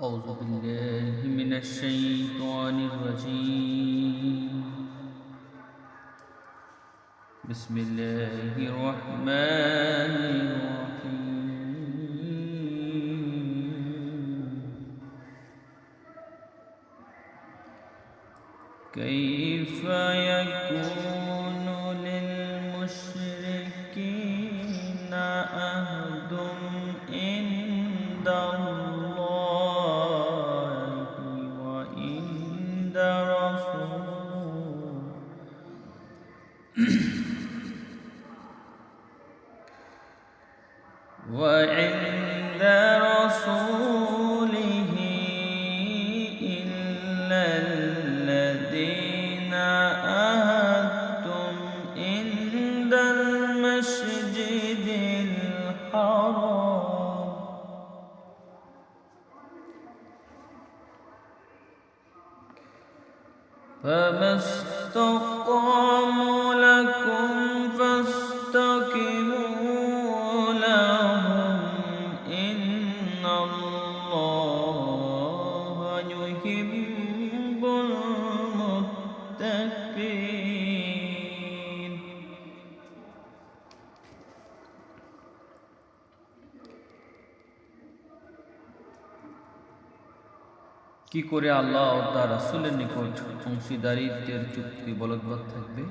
أعوذ بالله من الشيطان الرجيم. بسم الله الرحمن الرحيم. كيف يكون للمشركين عهد عند الله وعند رسوله إلا الذين عاهدتم عند المسجد الحرام فما استقاموا لكم فاستقيموا لهم إن الله يحب المتقين. কি করে আল্লাহ ও তার রাসূলের নিকট অংশীদারিত্বের চুক্তি বলবৎ থাকবে?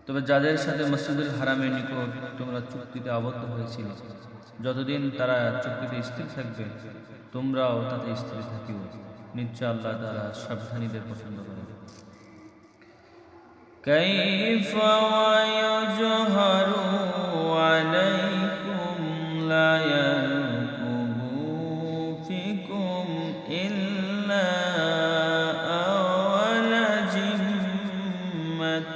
তবে যাদের সাথে মসজিদুল হারামের নিকট তোমরা চুক্তিতে আবদ্ধ হয়েছিলে, যতদিন তারা চুক্তিতে স্থির থাকবে তোমরাও তাতে স্থির থাকিও। নিশ্চয় আল্লাহ তাআলা সাবধানীদের পছন্দ করেন। কাইফা ওয়ায়জহারু আলাইকুম লা ইয়ারকুবু ফিকুম ইল্লা আওয়ালা জিম্মাত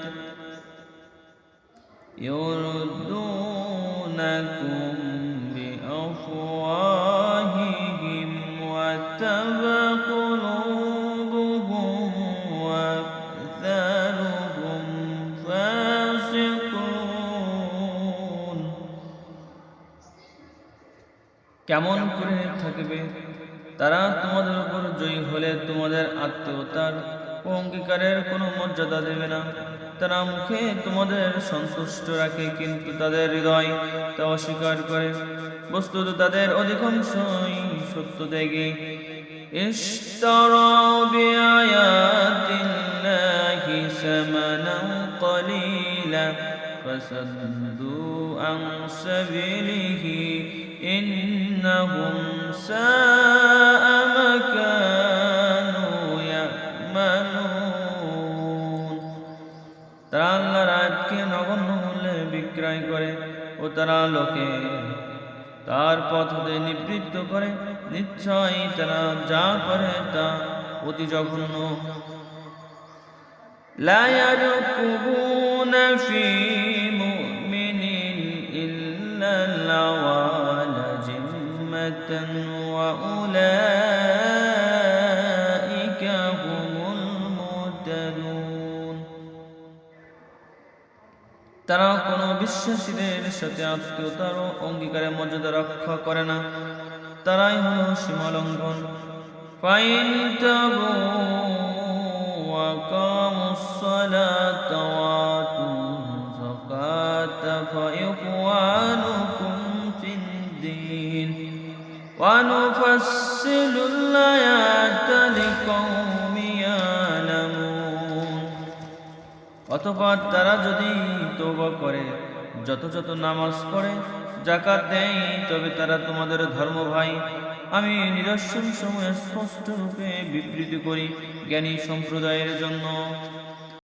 يردونكم بأفواههم وتأبى قلوبهم وأكثرهم فاسقون. কেমন করে থাকবে তারা তোমাদের উপর জয়ী হলে তোমাদের আত্মীয়তার ও অঙ্গীকারের কোনো মর্যাদা দেবে না। তারা মুখে তোমাদের সন্তুষ্ট রাখে, কিন্তু তাদের হৃদয় তা অস্বীকার করে। বস্তুত তাদের অধিকাংশই সত্য ত্যাগী। ইশতারাউ বিআয়াতিল্লাহি সামানান কলিলা ফাসাদ্দু আন সাবিলিহি ইন্নাহুম সাআ মা কানু ইয়ামালুন. তারা আল্লাহর আয়াতকে নগণ্য মূল্যে বিক্রয় করে ও তারা লোকে তার পথ হতে নিবৃত্ত করে। নিশ্চয়ই তারা যা করে তা অতি জঘন্য। লা ইয়ারকুবুনা ফি মুমিনিন ইল্লা লাওয়ালা জিম্মাতান ওয়া উলাইকা হুমুল মুহতাদুন. তারা কোনো বিশ্বাসীদের সাথে আত্মীয়তার ও অঙ্গীকারের মর্যাদা রক্ষা করে না, তারাই হলো সীমালঙ্ঘন। ফাইন তাবু ওয়া কামুস সালাতা ওয়া আতুজ যাকাতা ফাইখওয়ানুকুম ফিদ-দীন ওয়া নুফাসসিলুল আয়াতা লিকাউমিন ইয়ালামুন. অতঃপর তারা যদি তওবা করে, যথাযথ নামাজ পড়ে, যাকাত দেয়, তবে তারা তোমাদের ধর্ম ভাই। আমি নিদর্শন সমূহ স্পষ্ট রূপে বিবৃতি করি জ্ঞানী সম্প্রদায়ের জন্য।